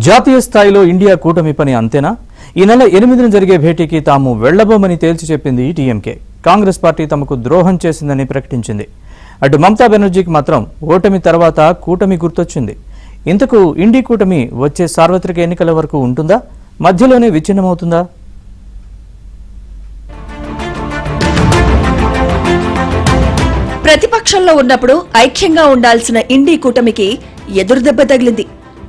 జాతీయ స్థాయిలో ఇండియా కూటమి పని అంతేనా? ఈ నెల 8న జరిగే భేటీకి తాము వెళ్లబోమని తేల్చి చెప్పింది టీఎంకే. కాంగ్రెస్ పార్టీ తమకు ద్రోహం చేసిందని ప్రకటించింది. అటు మమతా బెనర్జీకి మాత్రం ఓటమి తర్వాత కూటమి గుర్తొచ్చింది. ఇంతకు ఇండి కూటమి వచ్చే సార్వత్రిక ఎన్నికల వరకు ఉంటుందా? మధ్యలోనే విచ్ఛిన్నమవుతుందా? ప్రతిపక్షంలో ఉన్నప్పుడు ఐక్యంగా ఉండాల్సిన ఇండి కూటమికి ఎదురుదెబ్బ తగిలింది.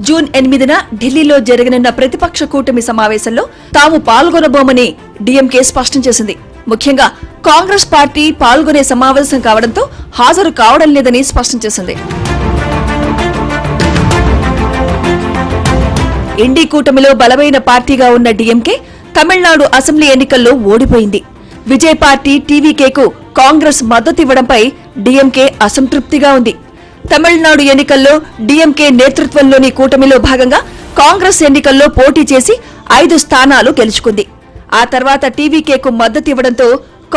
జూన్ 8న ఢిల్లీలో జరగనున్న ప్రతిపక్ష కూటమి సమావేశంలో తాము పాల్గొనబోమని డీఎంకే స్పష్టం చేసింది. ముఖ్యంగా కాంగ్రెస్ పార్టీ పాల్గొనే సమావేశం కావడంతో హాజరు కావడం లేదని స్పష్టం చేసింది. ఇండి కూటమిలో బలమైన పార్టీగా ఉన్న డీఎంకే తమిళనాడు అసెంబ్లీ ఎన్నికల్లో ఓడిపోయింది. విజయ్ పార్టీ టీవీకేకు కాంగ్రెస్ మద్దతివ్వడంపై డీఎంకే అసంతృప్తిగా ఉంది. తమిళనాడు ఎన్నికల్లో డీఎంకే నేతృత్వంలోని కూటమిలో భాగంగా కాంగ్రెస్ ఎన్నికల్లో పోటీ చేసి 5 స్థానాలు గెలుచుకుంది. ఆ తర్వాత టీవీకేకు మద్దతివ్వడంతో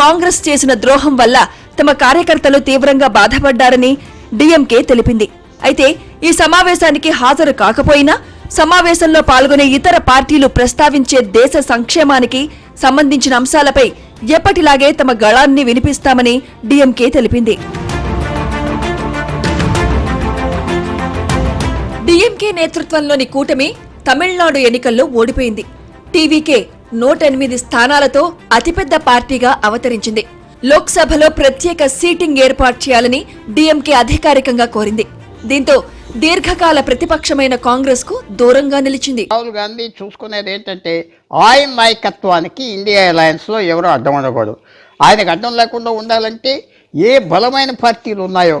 కాంగ్రెస్ చేసిన ద్రోహం వల్ల తమ కార్యకర్తలు తీవ్రంగా బాధపడ్డారని డీఎంకే తెలిపింది. అయితే ఈ సమావేశానికి హాజరు కాకపోయినా సమావేశంలో పాల్గొనే ఇతర పార్టీలు ప్రస్తావించే దేశ సంక్షేమానికి సంబంధించిన అంశాలపై ఎప్పటిలాగే తమ గళాన్ని వినిపిస్తామని డీఎంకే తెలిపింది. డీఎంకే నేతృత్వంలోని కూటమి తమిళనాడు ఎన్నికల్లో ఓడిపోయింది. టీవీకే 108 స్థానాలతో అతిపెద్ద పార్టీగా అవతరించింది. లోక్సభలో ప్రత్యేక సీటింగ్ ఏర్పాటు చేయాలని డీఎంకే అధికారికంగా కోరింది. దీంతో దీర్ఘకాల ప్రతిపక్షమైన కాంగ్రెస్ కు దూరంగా నిలిచింది. రాహుల్ గాంధీ చూసుకునేది ఏంటంటే ఆయన నాయకత్వానికి ఇండియా అలయన్స్ లో ఎవరు అడ్డం ఉండకూడదు. ఆయనకు అడ్డం లేకుండా ఉండాలంటే ఏ బలమైన పార్టీలు ఉన్నాయో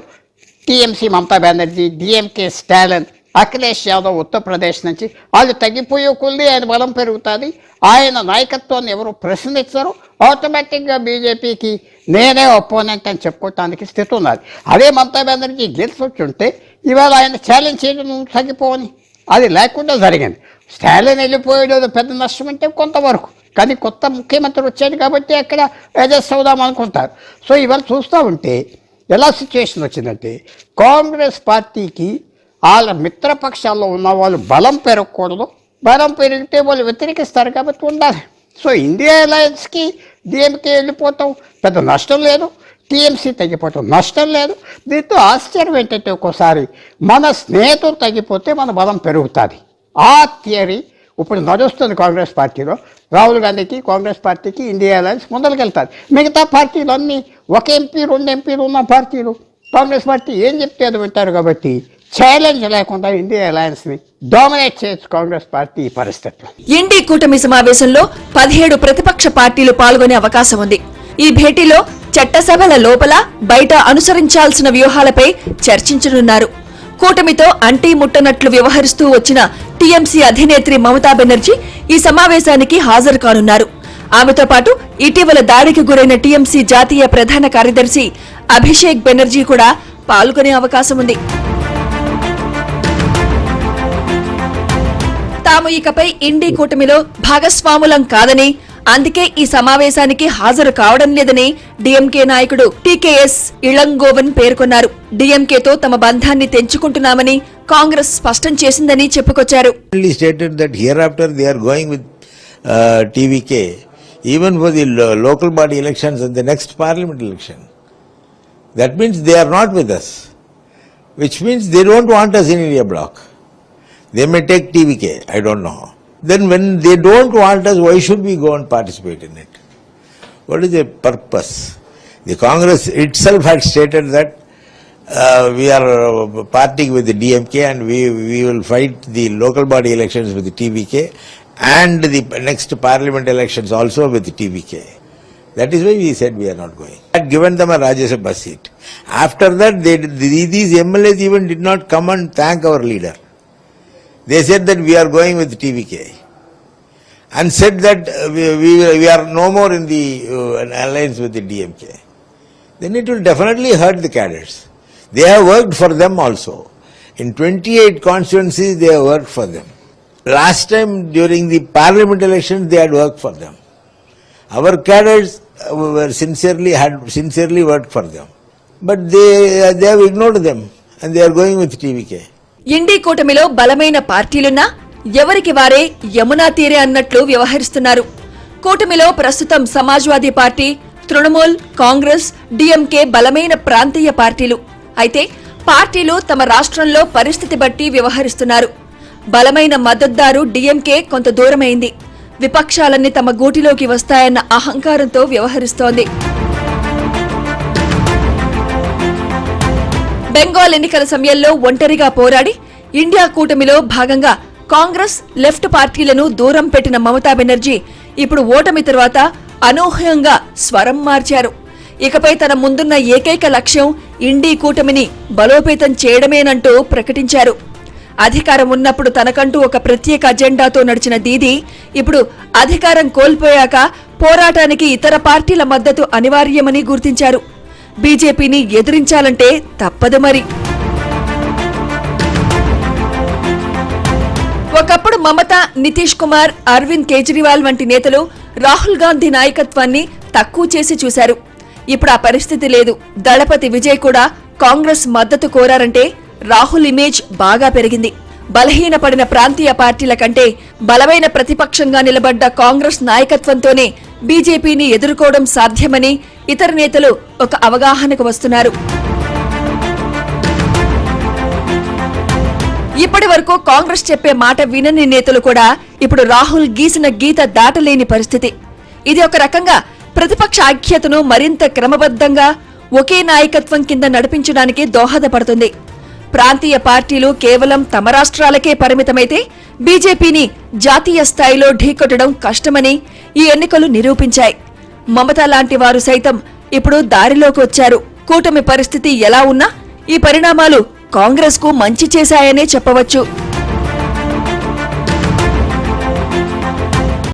టీఎంసీ మమతా బెనర్జీ, డిఎంకే స్టాలిన్, అఖిలేష్ యాదవ్ ఉత్తరప్రదేశ్ నుంచి వాళ్ళు తగ్గిపోయే కొద్దీ ఆయన బలం పెరుగుతుంది. ఆయన నాయకత్వాన్ని ఎవరు ప్రశ్నించరు. ఆటోమేటిక్గా బీజేపీకి నేనే ఒపోనెంట్ అని చెప్పుకోవటానికి స్థితి ఉన్నది. అదే మమతా బెనర్జీ గెలిచి వచ్చుంటే ఇవాళ ఆయన ఛాలెంజ్ చేయడం తగ్గిపోని అది లేకుండా జరిగింది. స్టాలిన్ వెళ్ళిపోయేది పెద్ద నష్టం అంటే కొంతవరకు, కానీ కొత్త ముఖ్యమంత్రి వచ్చాడు కాబట్టి అక్కడ అడ్జస్ట్ అవుదాం అనుకుంటారు. సో ఇవాళ చూస్తూ ఉంటే ఎలా సిచ్యువేషన్ వచ్చిందంటే కాంగ్రెస్ పార్టీకి వాళ్ళ మిత్రపక్షాల్లో ఉన్న వాళ్ళు బలం పెరగకూడదు. బలం పెరిగితే వాళ్ళు వ్యతిరేకిస్తారు కాబట్టి ఉండాలి. సో ఇండియా అలయన్స్కి డిఎంకే వెళ్ళిపోతాం పెద్ద నష్టం లేదు, టీఎంసీ తగ్గిపోవటం నష్టం లేదు. దీంతో ఆశ్చర్యం ఏంటంటే ఒక్కోసారి మన స్నేహితులు తగ్గిపోతే మన బలం పెరుగుతుంది. ఆ థియరీ ఇప్పుడు నడుస్తుంది కాంగ్రెస్ పార్టీలో. రాహుల్ గాంధీకి కాంగ్రెస్ పార్టీకి ఇండియా అలయన్స్ ముందరికెళ్తుంది. మిగతా పార్టీలు అన్నీ ఒక ఎంపీ 2 ఎంపీలు ఉన్న పార్టీలు కాంగ్రెస్ పార్టీ ఏం చెప్తే అది వింటారు కాబట్టి ఛాలెంజ్ లేకుండా ఇండియా అలయన్స్ ని డామినేట్ చేయొచ్చు కాంగ్రెస్ పార్టీ ఈ పరిస్థితిలో. ఇండి కూటమి సమావేశంలో 17 ప్రతిపక్ష పార్టీలు పాల్గొనే అవకాశం ఉంది. ఈ భేటీలో చట్టసభల లోపల బయట అనుసరించాల్సిన వ్యూహాలపై చర్చించనున్నారు. కూటమితో అంటీ ముట్టనట్లు వ్యవహరిస్తూ వచ్చిన టీఎంసీ అధినేత్రి మమతా బెనర్జీ ఈ సమావేశానికి హాజరు కానున్నారు. ఆమెతో పాటు ఇటీవల దాడికి గురైన టీఎంసీ జాతీయ ప్రధాన కార్యదర్శి అభిషేక్ బెనర్జీ కూడా పాల్గొనే అవకాశం ఉంది. తాము ఇకపై ఇండి కూటమిలో భాగస్వాములం కాదని, అందుకే ఈ సమావేశానికి హాజరు కావడం లేదని డీఎంకే నాయకుడు టీకేఎస్ ఇళంగోవన్ పేర్కొన్నారు. డీఎంకేతో తమ బంధాన్ని తెంచుకుంటున్నామని కాంగ్రెస్ స్పష్టం చేసిందని చెప్పుకొచ్చారు. Even for the local body elections and the next parliament election. That means they are not with us, which means they don't want us in India bloc. They may take TVK, I don't know. Then when they don't want us, why should we go and participate in it? What is the purpose? The Congress itself had stated that we are partying with the DMK and we will fight the local body elections with the TVK and the next parliament elections also with the TVK. That is why we said we are not going. I had given them a Rajya Sabha seat. After that, these MLAs even did not come and thank our leader. They said that we are going with TVK and said that we are no more in the alliance with the DMK. Then it will definitely hurt the cadres. They have worked for them also. In 28 constituencies, they have worked for them. Last time during the parliament elections, they had worked for them. Our cadres were sincerely worked for them. But they have ignored them and they are going with TVK. ఇండి కూటమిలో బలమైన పార్టీలున్నా ఎవరికి వారే యమునా తీరే అన్నట్లు వ్యవహరిస్తున్నారు. కూటమిలో ప్రస్తుతం Samajwadi party, Trinamool, Congress, DMK బలమైన ప్రాంతీయ పార్టీలు. అయితే పార్టీలు తమ రాష్ట్రంలో పరిస్థితి బట్టి వ్యవహరిస్తున్నారు. బలమైన మద్దతుదారు డీఎంకే కొంత దూరమైంది. విపక్షాలన్నీ తమ గూటిలోకి వస్తాయన్న అహంకారంతో వ్యవహరిస్తోంది. బెంగాల్ ఎన్నికల సమయంలో ఒంటరిగా పోరాడి ఇండియా కూటమిలో భాగంగా కాంగ్రెస్, లెఫ్ట్ పార్టీలను దూరం పెట్టిన మమతా బెనర్జీ ఇప్పుడు ఓటమి తర్వాత అనూహ్యంగా స్వరం మార్చారు. ఇకపై తన ముందున్న ఏకైక లక్ష్యం ఇండీ కూటమిని బలోపేతం చేయడమేనంటూ ప్రకటించారు. అధికారం ఉన్నప్పుడు తనకంటూ ఒక ప్రత్యేక అజెండాతో నడిచిన దీదీ ఇప్పుడు అధికారం కోల్పోయాక పోరాటానికి ఇతర పార్టీల మద్దతు అనివార్యమని గుర్తించారు. బీజేపీని ఎదిరించాలంటే తప్పదు మరి. ఒకప్పుడు మమత, నితీష్ కుమార్, అరవింద్ కేజ్రీవాల్ వంటి నేతలు రాహుల్ గాంధీ నాయకత్వాన్ని తక్కువ చేసి చూశారు. ఇప్పుడు ఆ పరిస్థితి లేదు. దళపతి విజయ్ కూడా కాంగ్రెస్ మద్దతు కోరారంటే రాహుల్ ఇమేజ్ బాగా పెరిగింది. బలహీనపడిన ప్రాంతీయ పార్టీల కంటే బలమైన ప్రతిపక్షంగా నిలబడ్డ కాంగ్రెస్ నాయకత్వంతోనే బీజేపీని ఎదుర్కోవడం సాధ్యమని ఇతర నేతలు ఒక అవగాహనకు వస్తున్నారు. ఇప్పటి వరకు కాంగ్రెస్ చెప్పే మాట వినని నేతలు కూడా ఇప్పుడు రాహుల్ గీసిన గీత దాటలేని పరిస్థితి. ఇది ఒక రకంగా ప్రతిపక్ష ఐక్యతను మరింత క్రమబద్ధంగా ఒకే నాయకత్వం కింద నడిపించడానికి దోహదపడుతుంది. ప్రాంతీయ పార్టీలు కేవలం తమ రాష్ట్రాలకే పరిమితమైతే బీజేపీని జాతీయ స్థాయిలో ఢీకొట్టడం కష్టమని ఈ ఎన్నికలు నిరూపించాయి. మమతా లాంటి వారు సైతం ఇప్పుడు దారిలోకి వచ్చారు. కూటమి పరిస్థితి ఎలా ఉన్నా ఈ పరిణామాలు కాంగ్రెస్కు మంచి చేశాయనే చెప్పవచ్చు.